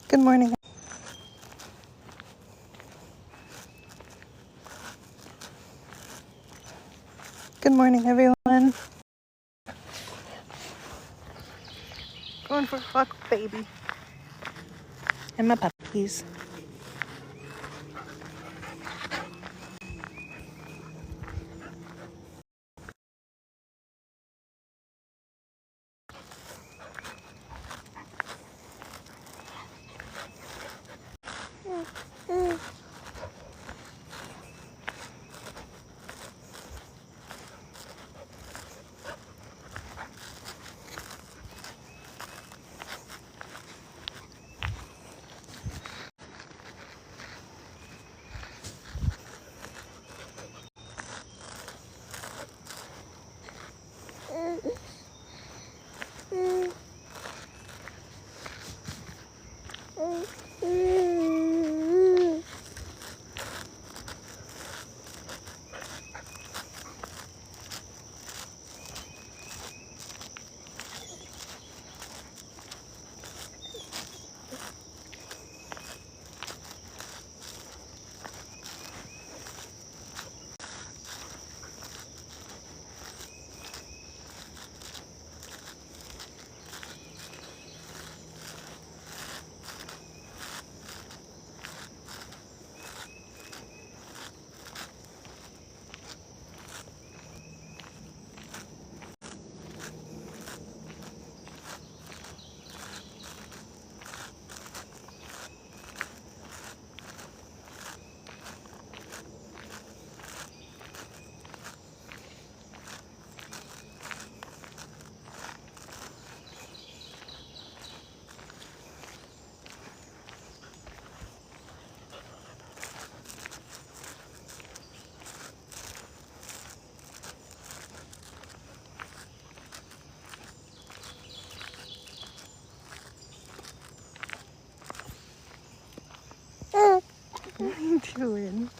Good morning. Good morning, everyone. Going for a walk with baby and my puppies. What are you doing?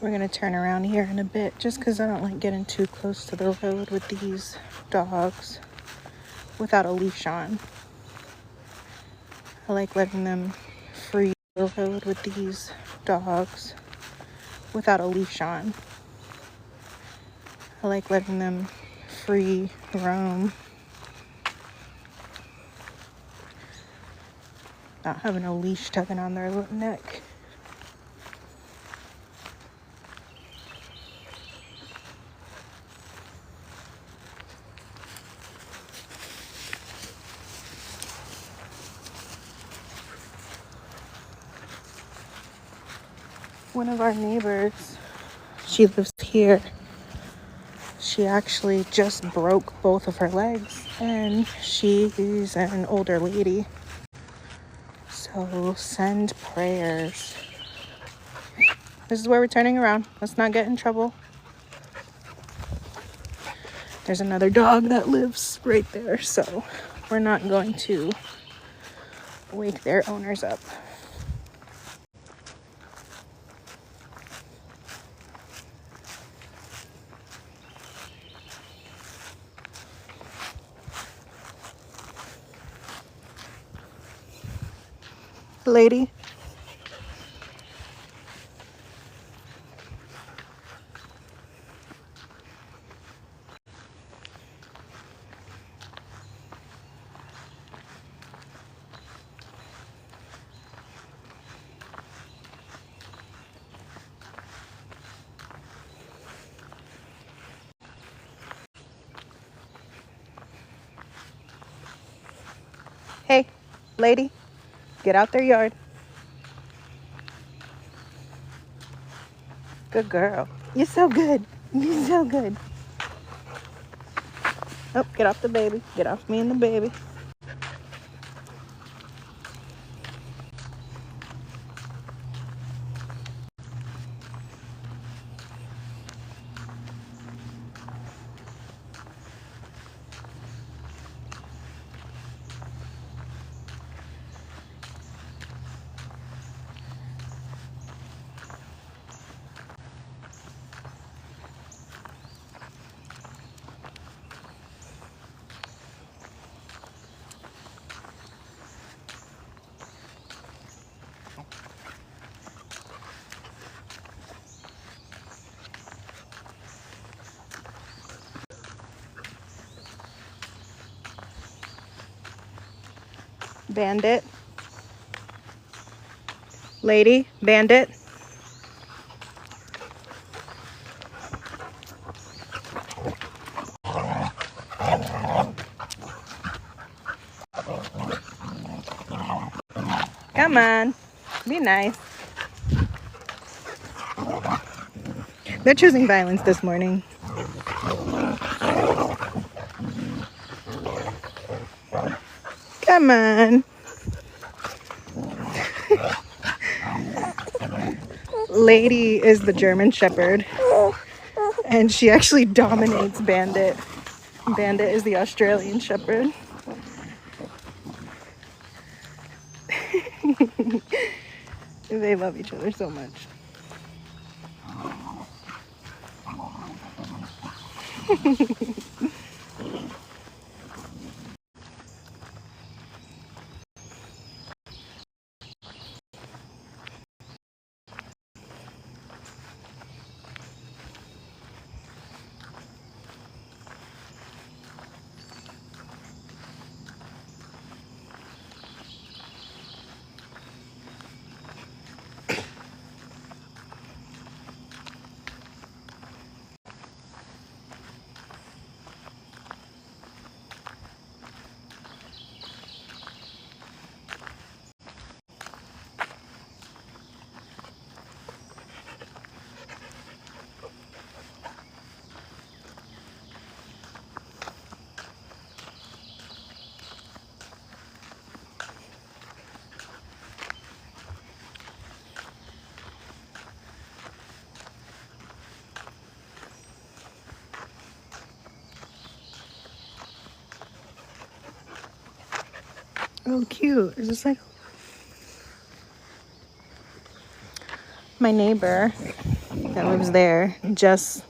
We're gonna turn around here in a bit just because I don't like getting too close to the road with these dogs without a leash on. I like letting them free the road with these dogs without a leash on. I like letting them free roam, not having a leash tugging on their neck. One of our neighbors, she lives here. She actually just broke both of her legs, and she's an older lady. So send prayers. This is where we're turning around. Let's not get in trouble. There's another dog that lives right there, so we're not going to wake their owners up. Lady. Hey, lady, get out their yard. Good girl. You're so good. You're so good. Oh, get off the baby. Get off me and the baby. Bandit. Lady, Bandit. Come on, be nice. They're choosing violence this morning. Come on. Lady is the German Shepherd, and she actually dominates Bandit. Bandit is the Australian Shepherd. They love each other so much. Oh, cute. Is this like my neighbor? that lives there just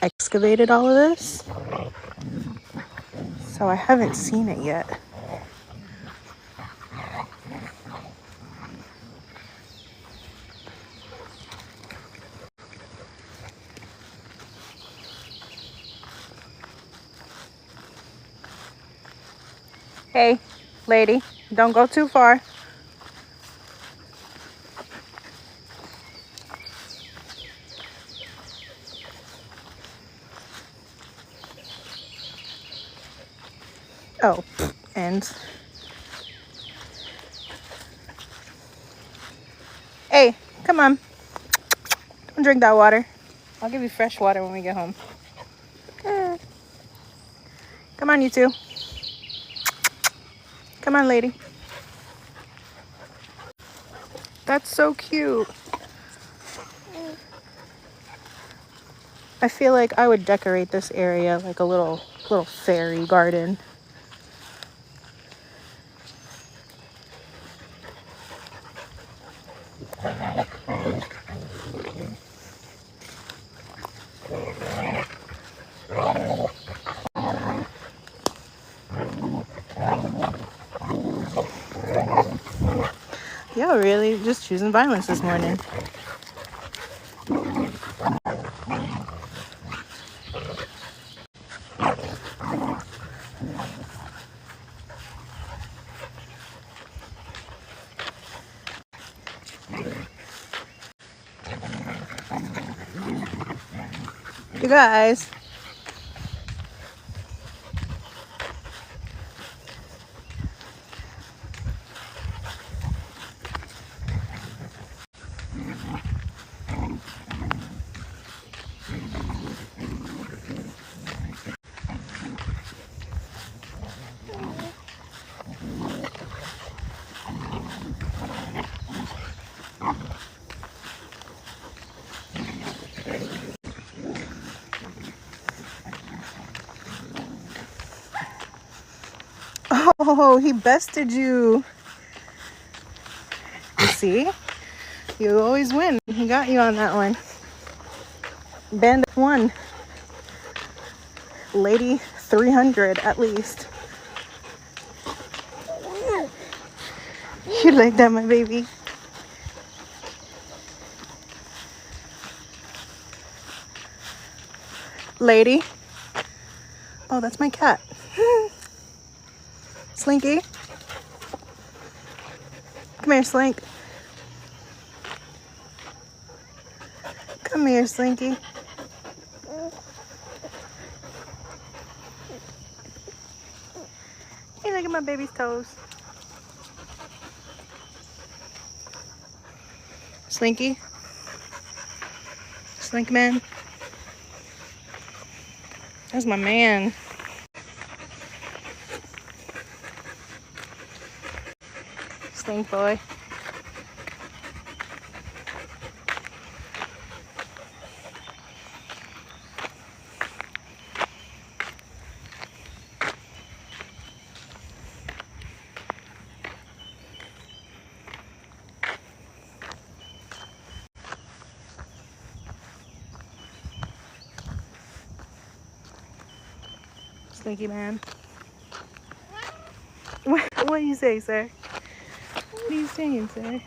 excavated all of this. So I haven't seen it yet. Hey, lady, don't go too far. Oh, and hey, come on. Don't drink that water. I'll give you fresh water when we get home. Come on, you two. Come on, lady. That's so cute. I feel like I would decorate this area like a little fairy garden. Yeah, really, just choosing violence this morning. You guys. Oh, he bested you. See? You always win. He got you on that one. Bandit 1. Lady 300 at least. You like that, my baby? Lady. Oh, that's my cat. Slinky. Come here, Slink. Come here, Slinky. Hey, look at my baby's toes. Slinky. Slink man. That's my man. Slink boy. Slinky man. What do you say, sir? What are you saying, sir?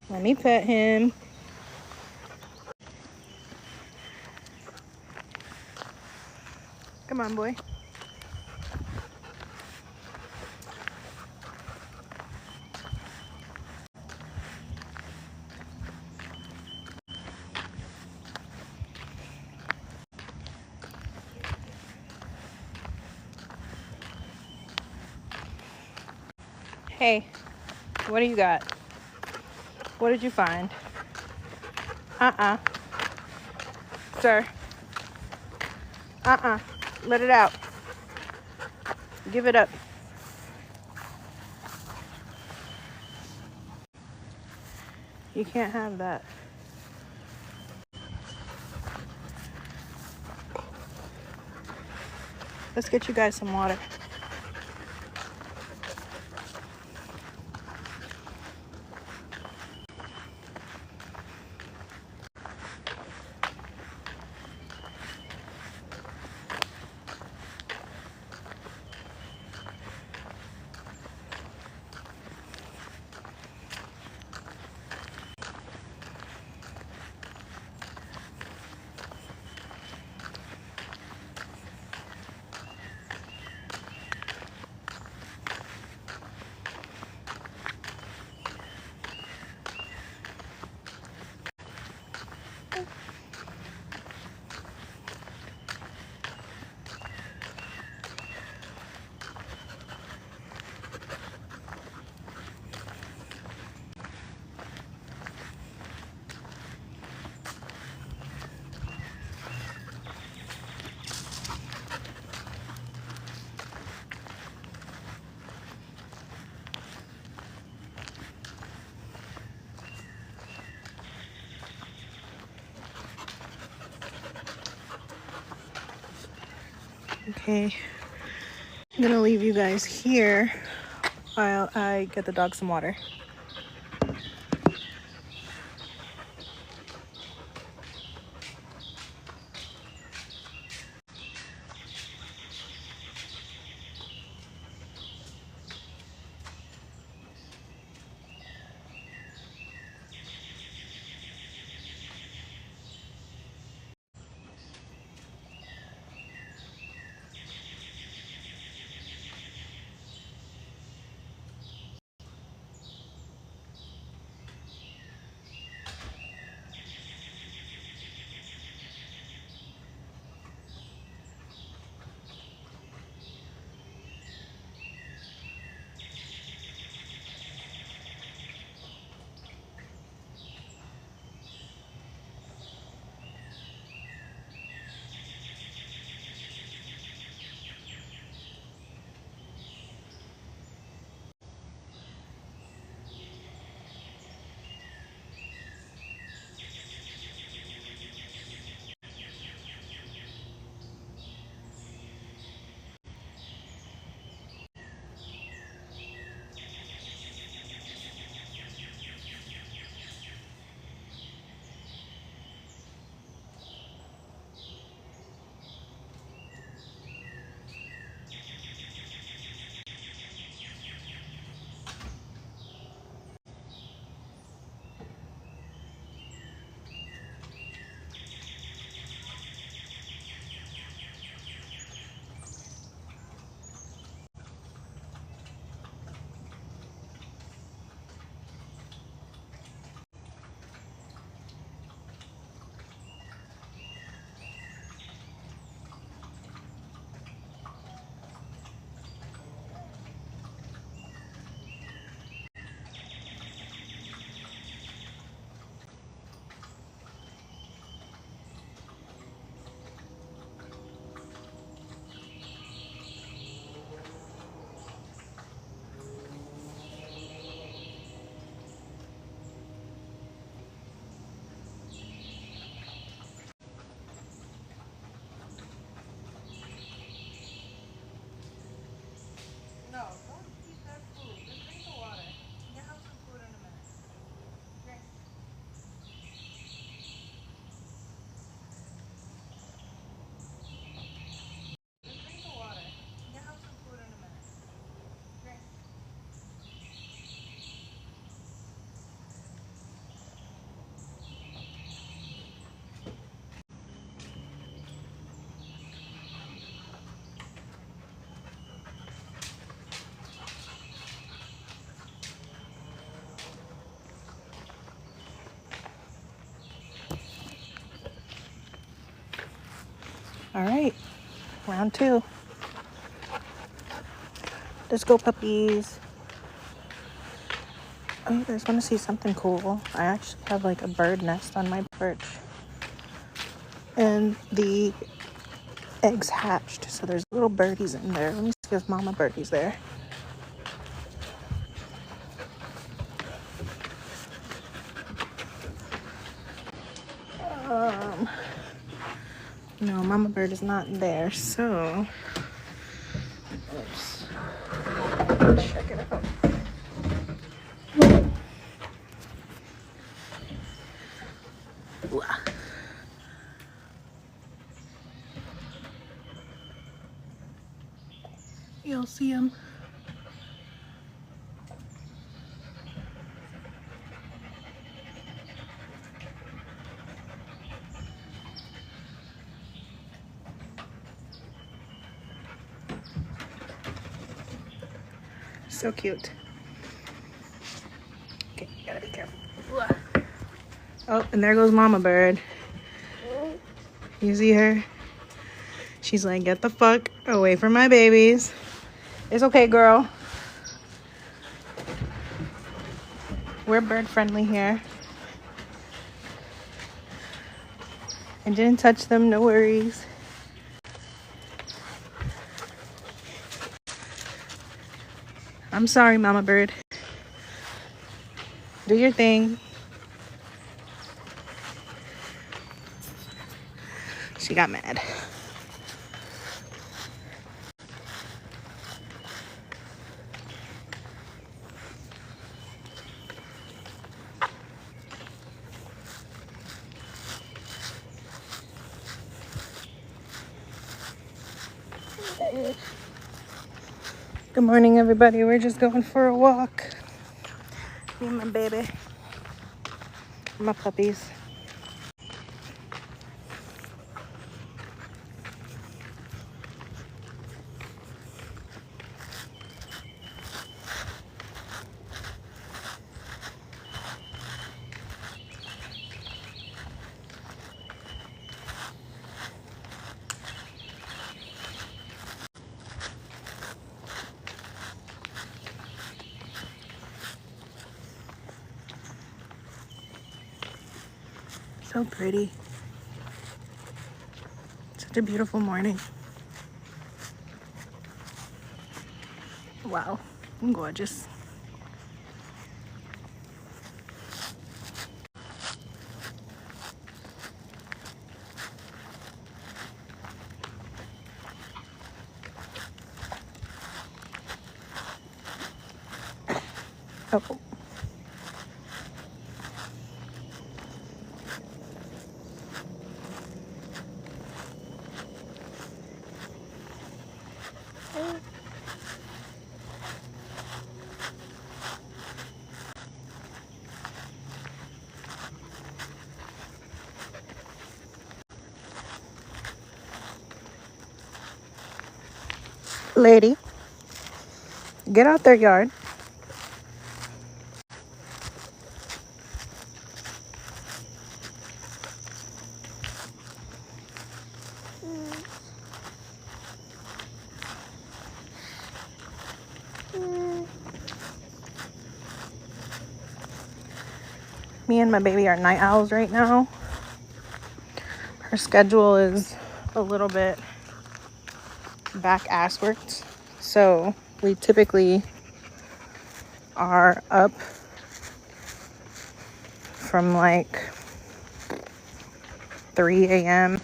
Let me pet him. Come on, boy. Hey, what do you got? What did you find? Sir. Let it out. Give it up. You can't have that. Let's get you guys some water. Okay, I'm gonna leave you guys here while I get the dog some water. No, don't eat that food. Just drink the water. You have some food in a minute. Drink. Just drink the water. You have some food in a minute. Drink. All right, round two. Let's go, puppies. Oh, you guys want to see something cool? I actually have like a bird nest on my perch. And the eggs hatched, so there's little birdies in there. Let me see if mama birdie's there. No, mama bird is not there, so let's check it out. You'll see them. So cute. Okay, you gotta be careful. Oh, and there goes mama bird. You see her? She's like, get the fuck away from my babies. It's okay, girl. We're bird friendly here. I didn't touch them, no worries. I'm sorry, mama bird. Do your thing. She got mad. Good morning, everybody. We're just going for a walk. Me and my baby. My puppies. So pretty. Such a beautiful morning. Wow, gorgeous. Oh. Lady, get out their yard. Me and my baby are night owls right now. Her schedule is a little bit back asswards. So we typically are up from like 3 a.m.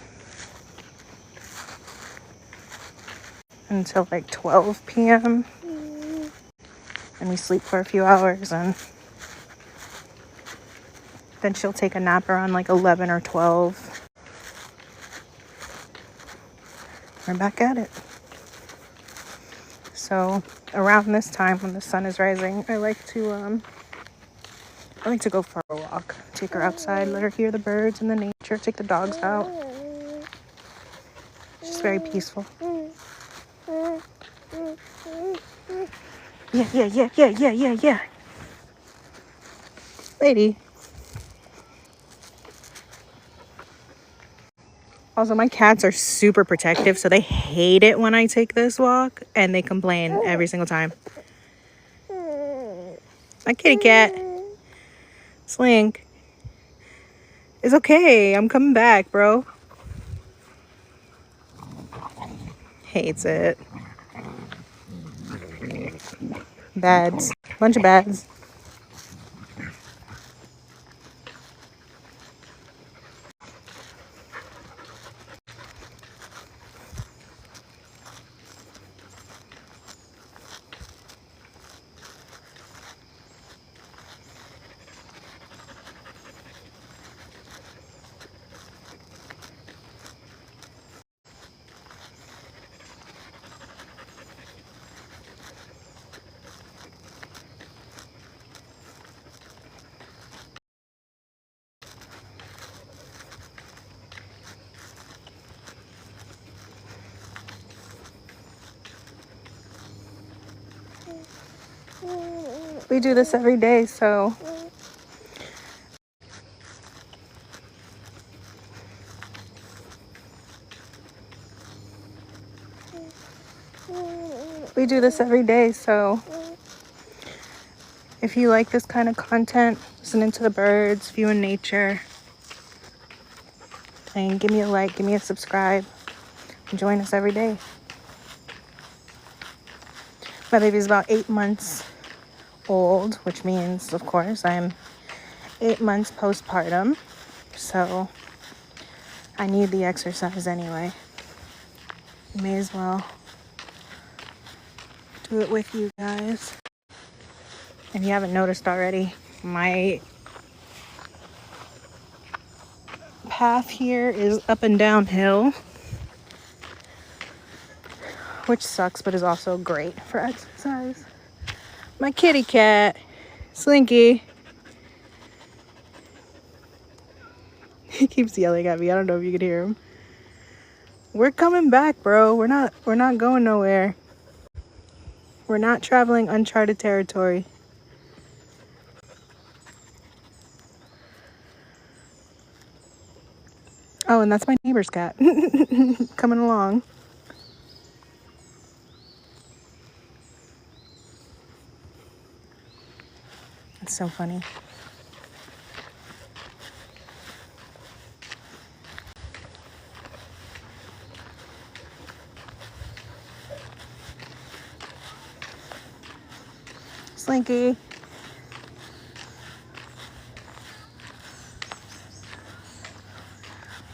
until like 12 p.m. And we sleep for a few hours, and then she'll take a nap around like 11 or 12. We're back at it. So around this time when the sun is rising, I like to go for a walk. Take her outside, let her hear the birds and the nature, take the dogs out. It's just very peaceful. Yeah. Lady. Also, my cats are super protective, so they hate it when I take this walk, and they complain every single time. My kitty cat. Slink. It's okay. I'm coming back, bro. Hates it. Bads. Bunch of bads. We do this every day, so if you like this kind of content, listening to the birds, viewing nature, then give me a like, give me a subscribe, and join us every day. My baby's about 8 months old, which means, of course, I'm 8 months postpartum, so I need the exercise anyway. May as well do it with you guys. If you haven't noticed already, my path here is up and downhill. which sucks but is also great for exercise. My kitty cat, Slinky. He keeps yelling at me. I don't know if you can hear him. We're coming back, bro. We're not going nowhere. We're not traveling uncharted territory. Oh, and that's my neighbor's cat. Coming along. It's so funny. Slinky.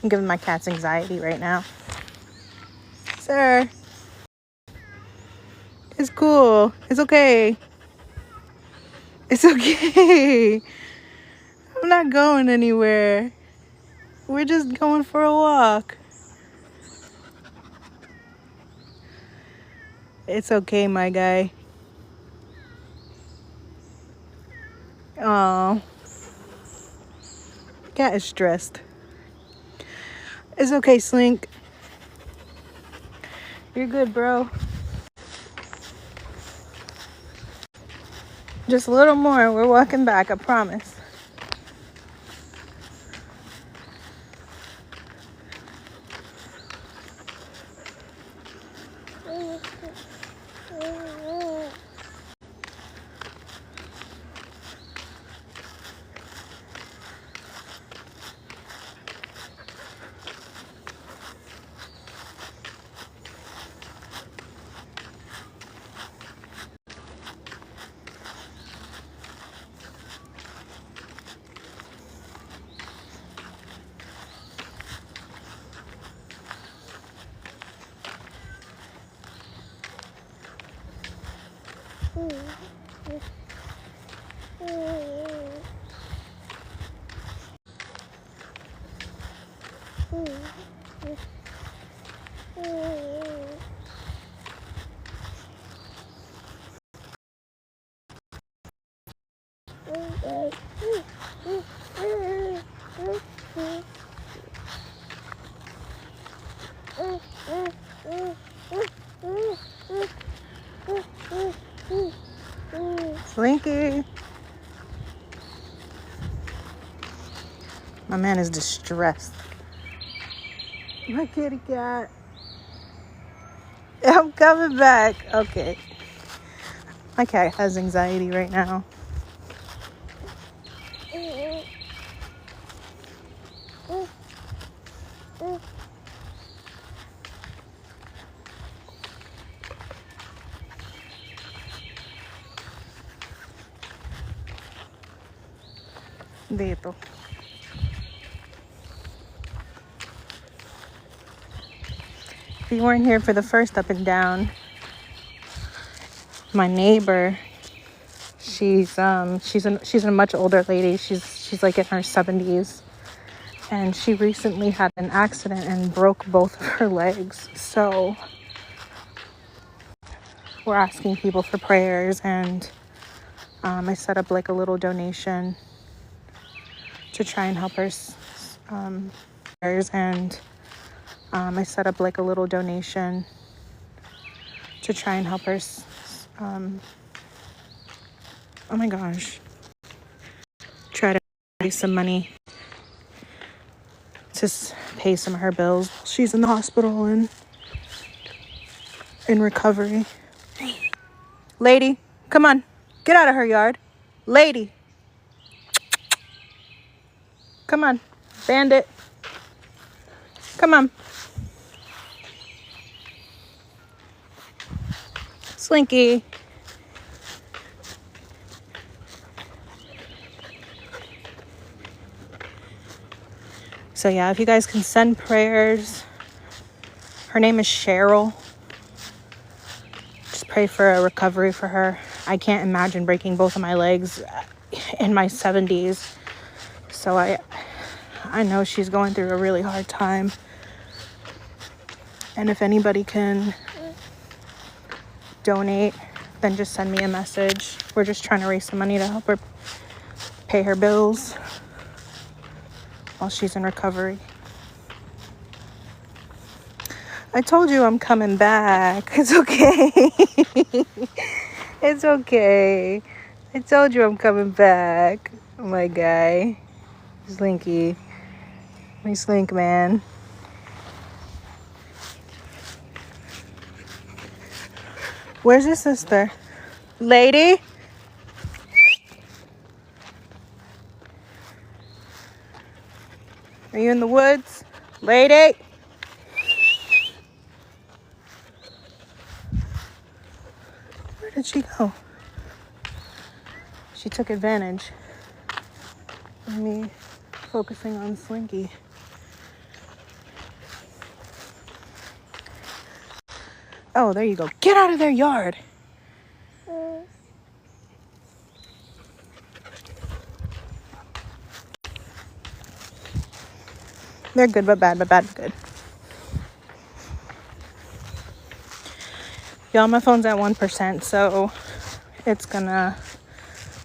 I'm giving my cats anxiety right now. Sir. It's cool. It's okay. It's okay. I'm not going anywhere. We're just going for a walk. It's okay, my guy. Oh. Cat is stressed. It's okay, Slink. You're good, bro. Just a little more. We're walking back, I promise. Slinky. My man is distressed. My kitty cat. I'm coming back. Okay. My cat has anxiety right now. Dito. If you weren't here for the first up and down, my neighbor, she's a much older lady. She's like in her 70s, and she recently had an accident and broke both of her legs. So we're asking people for prayers, and I set up like a little donation to try and help her. I set up like a little donation to try and help her. Oh my gosh. Try to raise some money to pay some of her bills. She's in the hospital and in recovery. Lady, come on. Get out of her yard. Lady. Come on. Bandit. Come on. Slinky. So yeah, if you guys can send prayers. Her name is Cheryl. Just pray for a recovery for her. I can't imagine breaking both of my legs in my 70s. So I know she's going through a really hard time. And if anybody can donate, then just send me a message. We're just trying to raise some money to help her pay her bills while she's in recovery. I told you I'm coming back. It's okay. It's okay. I told you I'm coming back. My guy. Slinky. My Slink man. Where's your sister? Lady? Are you in the woods? Lady? Where did she go? She took advantage of me focusing on Slinky. Oh, there you go. Get out of their yard. They're good but bad but good. Y'all, my phone's at 1%, so it's gonna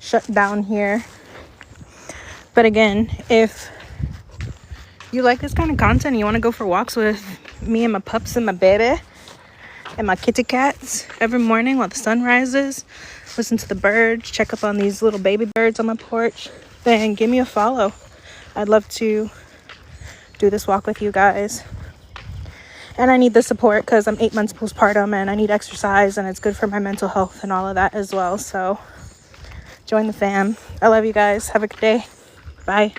shut down here. But again, if you like this kind of content and you want to go for walks with me and my pups and my baby and my kitty cats every morning while the sun rises, listen to the birds, check up on these little baby birds on my porch, then give me a follow. I'd love to do this walk with you guys. And I need the support because I'm 8 months postpartum and I need exercise, and it's good for my mental health and all of that as well. So join the fam. I love you guys. Have a good day. Bye.